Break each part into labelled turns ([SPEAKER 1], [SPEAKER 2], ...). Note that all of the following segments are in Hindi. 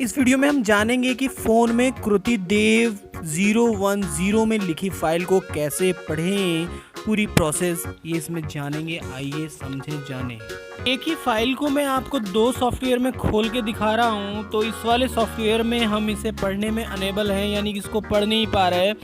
[SPEAKER 1] इस वीडियो में हम जानेंगे कि फ़ोन में कृति देव 010 में लिखी फाइल को कैसे पढ़ें। पूरी प्रोसेस ये इसमें जानेंगे, आइए समझे जाने। एक ही फाइल को मैं आपको दो सॉफ्टवेयर में खोल के दिखा रहा हूँ। तो इस वाले सॉफ्टवेयर में हम इसे पढ़ने में अनेबल हैं, यानी कि इसको पढ़ नहीं पा रहे हैं।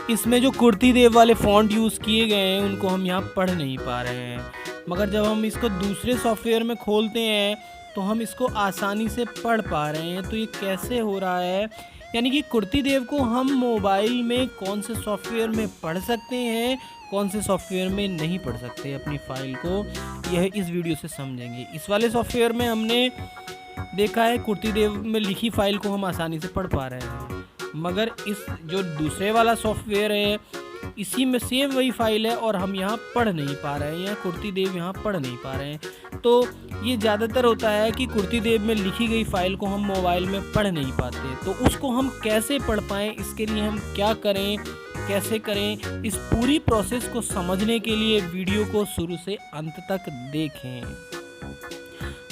[SPEAKER 1] इसमें जो कृति देव वाले फ़ॉन्ट यूज़ किए गए हैं उनको हम यहाँ पढ़ नहीं पा रहे हैं। मगर जब हम इसको दूसरे सॉफ्टवेयर में खोलते हैं तो हम इसको आसानी से पढ़ पा रहे हैं। तो ये कैसे हो रहा है, यानी कि कृति देव को हम मोबाइल में कौन से सॉफ्टवेयर में पढ़ सकते हैं, कौन से सॉफ्टवेयर में नहीं पढ़ सकते अपनी फ़ाइल को, यह इस वीडियो से समझेंगे। इस वाले सॉफ्टवेयर में हमने देखा है कृति देव में लिखी फ़ाइल को हम आसानी से पढ़ पा रहे हैं, मगर इस जो दूसरे वाला सॉफ्टवेयर है इसी में सेम वही फाइल है और हम यहाँ पढ़ नहीं पा रहे हैं, या कृति देव यहाँ पढ़ नहीं पा रहे हैं। तो ये ज़्यादातर होता है कि कृति देव में लिखी गई फाइल को हम मोबाइल में पढ़ नहीं पाते। तो उसको हम कैसे पढ़ पाएँ, इसके लिए हम क्या करें, कैसे करें, इस पूरी प्रोसेस को समझने के लिए वीडियो को शुरू से अंत तक देखें।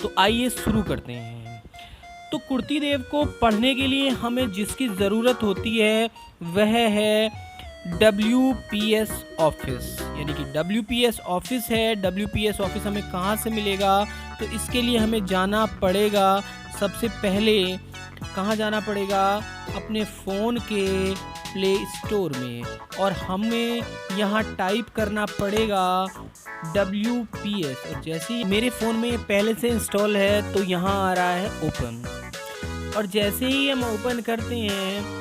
[SPEAKER 1] तो आइए शुरू करते हैं। तो कृति देव को पढ़ने के लिए हमें जिसकी ज़रूरत होती है वह है WPS ऑफिस, यानी कि WPS ऑफिस है। WPS ऑफिस हमें कहाँ से मिलेगा, तो इसके लिए हमें जाना पड़ेगा सबसे पहले, कहाँ जाना पड़ेगा, अपने फ़ोन के प्ले स्टोर में, और हमें यहाँ टाइप करना पड़ेगा WPS। और जैसे ही मेरे फ़ोन में ये पहले से इंस्टॉल है तो यहाँ आ रहा है ओपन, और जैसे ही हम ओपन करते हैं,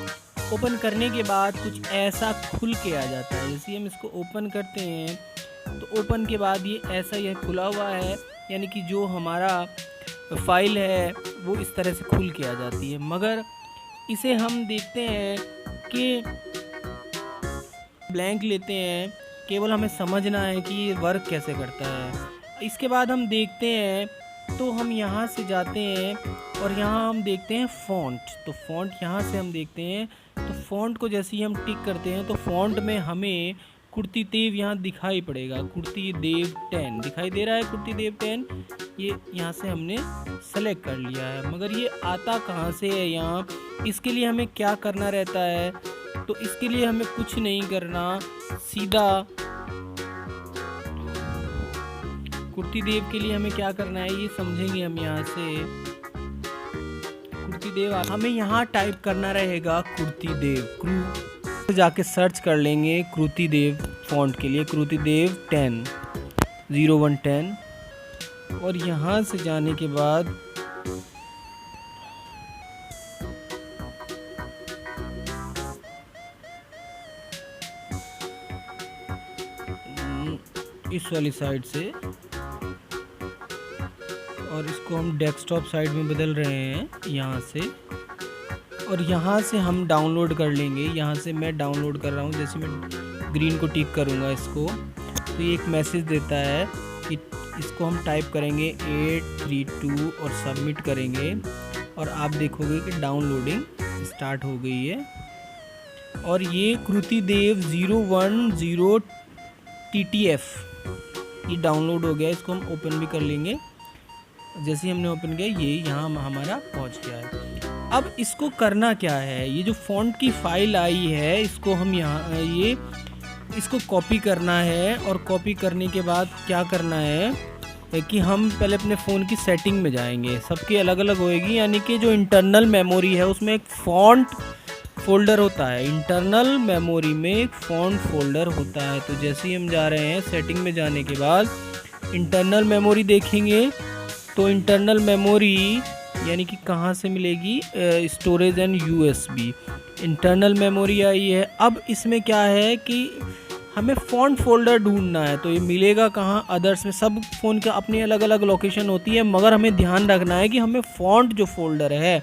[SPEAKER 1] ओपन करने के बाद कुछ ऐसा खुल के आ जाता है। जैसे हम इसको ओपन करते हैं तो ओपन के बाद ये ऐसा यह खुला हुआ है, यानी कि जो हमारा फाइल है वो इस तरह से खुल के आ जाती है। मगर इसे हम देखते हैं कि ब्लैंक लेते हैं, केवल हमें समझना है कि ये वर्क कैसे करता है। इसके बाद हम देखते हैं तो हम यहाँ से जाते हैं और यहाँ हम देखते हैं फ़ॉन्ट। तो फ़ॉन्ट यहाँ से हम देखते हैं, तो फ़ॉन्ट को जैसे ही हम टिक करते हैं तो फ़ॉन्ट में हमें कृति देव यहाँ दिखाई पड़ेगा। कृति देव 10 दिखाई दे रहा है, कृति देव 10 ये यहाँ से हमने सेलेक्ट कर लिया है। मगर ये आता कहाँ से है यहाँ, इसके लिए हमें क्या करना रहता है, तो इसके लिए हमें कुछ नहीं करना, सीधा कृति देव के लिए हमें क्या करना है ये समझेंगे हम। यहाँ से कृति देव हमें यहाँ टाइप करना रहेगा कृति देव, तो जाके सर्च कर लेंगे कृति देव फ़ॉन्ट के लिए, कृति देव 10 0110, और यहाँ से जाने के बाद इस वाली साइड से, और इसको हम डेस्कटॉप साइड में बदल रहे हैं यहाँ से, और यहाँ से हम डाउनलोड कर लेंगे। यहाँ से मैं डाउनलोड कर रहा हूँ। जैसे मैं ग्रीन को टिक करूँगा इसको, तो ये एक मैसेज देता है कि इसको हम टाइप करेंगे 832 और सबमिट करेंगे, और आप देखोगे कि डाउनलोडिंग स्टार्ट हो गई है। और ये कृति देव 010 TTF ये डाउनलोड हो गया। इसको हम ओपन भी कर लेंगे। जैसे ही हमने ओपन किया ये यहाँ हमारा पहुँच गया है। अब इसको करना क्या है, ये जो फ़ॉन्ट की फ़ाइल आई है इसको हम यहाँ इसको कॉपी करना है, और कॉपी करने के बाद क्या करना है कि हम पहले अपने फ़ोन की सेटिंग में जाएंगे। सबकी अलग अलग होएगी, यानी कि जो इंटरनल मेमोरी है उसमें एक फ़ॉन्ट फ़ोल्डर होता है। इंटरनल मेमोरी में एक फ़ॉन्ट फ़ोल्डर होता है। तो जैसे ही हम जा रहे हैं सेटिंग में जाने के बाद इंटरनल मेमोरी देखेंगे, तो इंटरनल मेमोरी यानी कि कहाँ से मिलेगी, storage and USB internal memory आई है। अब इसमें क्या है कि हमें फ़ॉन्ट फ़ोल्डर ढूंढना है, तो ये मिलेगा कहाँ, अदर्स में। सब फ़ोन का अपनी अलग अलग लोकेशन होती है, मगर हमें ध्यान रखना है कि हमें फ़ॉन्ट जो फ़ोल्डर है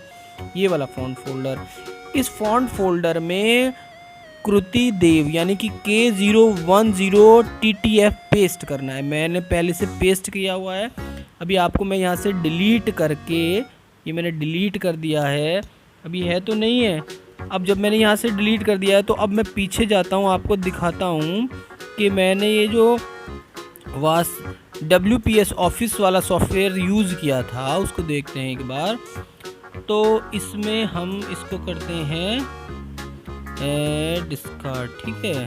[SPEAKER 1] ये वाला फ़ॉन्ट फ़ोल्डर, इस फ़ॉन्ट फ़ोल्डर में कृति देव यानी कि K010 TTF पेस्ट करना है। मैंने पहले से पेस्ट किया हुआ है। अभी आपको मैं यहाँ से डिलीट करके, ये मैंने डिलीट कर दिया है, अभी है तो नहीं है। अब जब मैंने यहाँ से डिलीट कर दिया है तो अब मैं पीछे जाता हूँ, आपको दिखाता हूँ कि मैंने ये जो WPS ऑफिस वाला सॉफ्टवेयर यूज़ किया था उसको देखते हैं एक बार। तो इसमें हम इसको करते हैं डिस्कार्ड, ठीक है।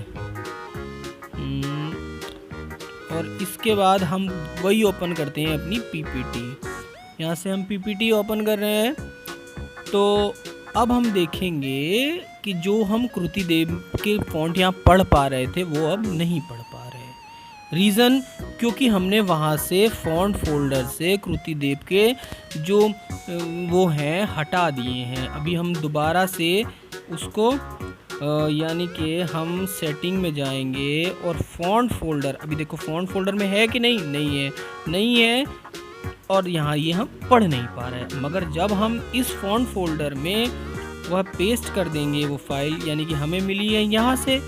[SPEAKER 1] और इसके बाद हम वही ओपन करते हैं अपनी पीपीटी। यहाँ से हम पीपीटी ओपन कर रहे हैं। तो अब हम देखेंगे कि जो हम कृति देव के फॉन्ट यहाँ पढ़ पा रहे थे वो अब नहीं पढ़ पा रहे। रीज़न क्योंकि हमने वहाँ से फॉन्ट फोल्डर से कृति देव के जो वो हैं हटा दिए हैं। अभी हम दोबारा से उसको यानी कि हम सेटिंग में जाएंगे और फॉन्ट फोल्डर, अभी देखो फॉन्ट फोल्डर में है कि नहीं है और यहाँ ये हम पढ़ नहीं पा रहे हैं। मगर जब हम इस फॉन्ट फोल्डर में वह पेस्ट कर देंगे वो फाइल, यानी कि हमें मिली है यहाँ से,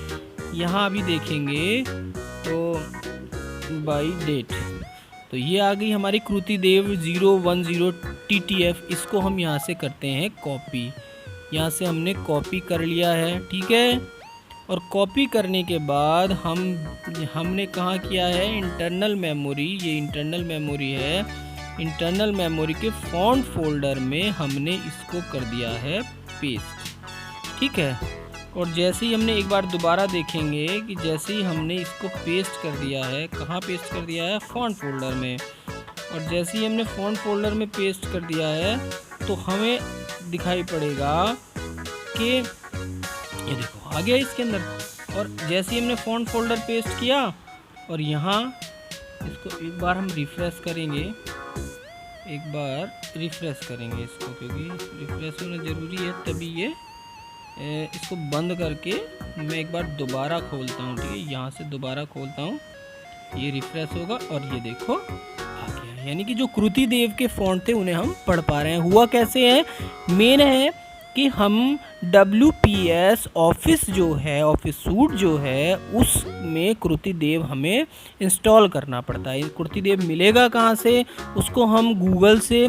[SPEAKER 1] यहाँ अभी देखेंगे तो बाई डेट, तो ये आ गई हमारी कृति देव 010 TTF। इसको हम यहाँ से करते हैं कॉपी। यहाँ से हमने कॉपी कर लिया है, ठीक है। और कॉपी करने के बाद हमने कहाँ किया है, इंटरनल मेमोरी, ये इंटरनल मेमोरी है, इंटरनल मेमोरी के फॉन्ट फोल्डर में हमने इसको कर दिया है पेस्ट, ठीक है। और जैसे ही हमने एक बार दोबारा देखेंगे कि जैसे ही हमने इसको पेस्ट कर दिया है, कहाँ पेस्ट कर दिया है, फॉन्ट फोल्डर में। और जैसे ही हमने फॉन्ट फोल्डर में पेस्ट कर दिया है तो हमें दिखाई पड़ेगा कि ये देखो आ गया इसके अंदर। और जैसे ही हमने फॉन्ट फोल्डर पेस्ट किया और यहाँ इसको एक बार हम रिफ्रेश करेंगे, एक बार रिफ्रेश करेंगे इसको, क्योंकि रिफ्रेश होना ज़रूरी है, तभी ये इसको बंद करके मैं एक बार दोबारा खोलता हूँ, ठीक है। यहाँ से दोबारा खोलता हूँ, ये रिफ्रेश होगा और ये देखो आ गया। यानी कि जो कृति देव के फॉन्ट थे उन्हें हम पढ़ पा रहे हैं। हुआ कैसे है, मेन है कि हम WPS ऑफिस जो है, ऑफिस सूट जो है, उसमें कृति देव हमें इंस्टॉल करना पड़ता है। कृति देव मिलेगा कहाँ से, उसको हम गूगल से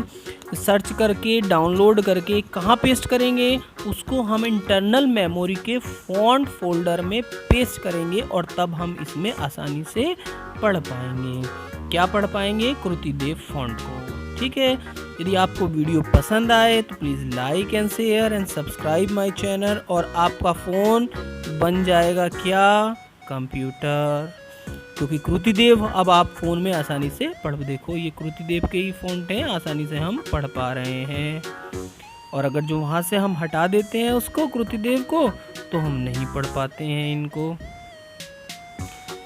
[SPEAKER 1] सर्च करके डाउनलोड करके कहाँ पेस्ट करेंगे, उसको हम इंटरनल मेमोरी के फॉन्ट फोल्डर में पेस्ट करेंगे और तब हम इसमें आसानी से पढ़ पाएंगे। क्या पढ़ पाएंगे, कृति देव फॉन्ट को, ठीक है। यदि आपको वीडियो पसंद आए तो please like and share and subscribe my channel. और आपका फ़ोन बन जाएगा क्या, कंप्यूटर, क्योंकि कृति देव अब आप फ़ोन में आसानी से पढ़, देखो ये कृति देव के ही फ़ॉन्ट हैं, आसानी से हम पढ़ पा रहे हैं। और अगर जो वहाँ से हम हटा देते हैं उसको, कृति देव को, तो हम नहीं पढ़ पाते हैं इनको।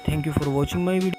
[SPEAKER 1] Thank you for watching my video.